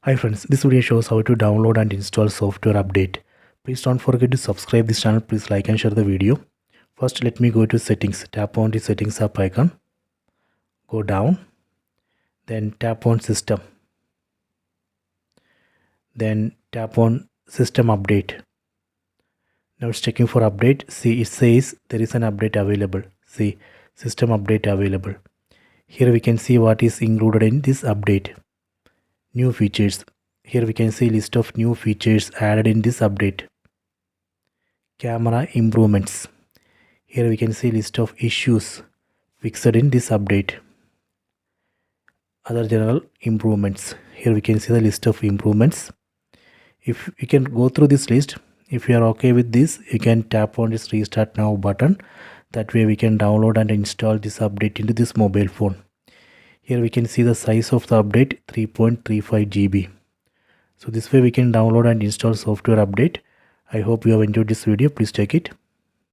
Hi friends, this video shows how to download and install software update. Please don't forget to subscribe this channel. Please like and share the video. First, let me go to settings. Tap on the settings app icon. Go down. Then tap on system. Then tap on system update. Now it's checking for update. See, it says there is an update available. See, system update available. Here we can see what is included in this update. New features. Here we can see list of new features added in this update. Camera improvements. Here we can see list of issues fixed in this update. Other general improvements. Here we can see the list of improvements. If you can go through this list, if you are okay with this, you can tap on this restart now button. That way we can download and install this update into this mobile phone. Here we can see the size of the update 3.35 GB. So this way we can download and install software update. I hope you have enjoyed this video. Please check it.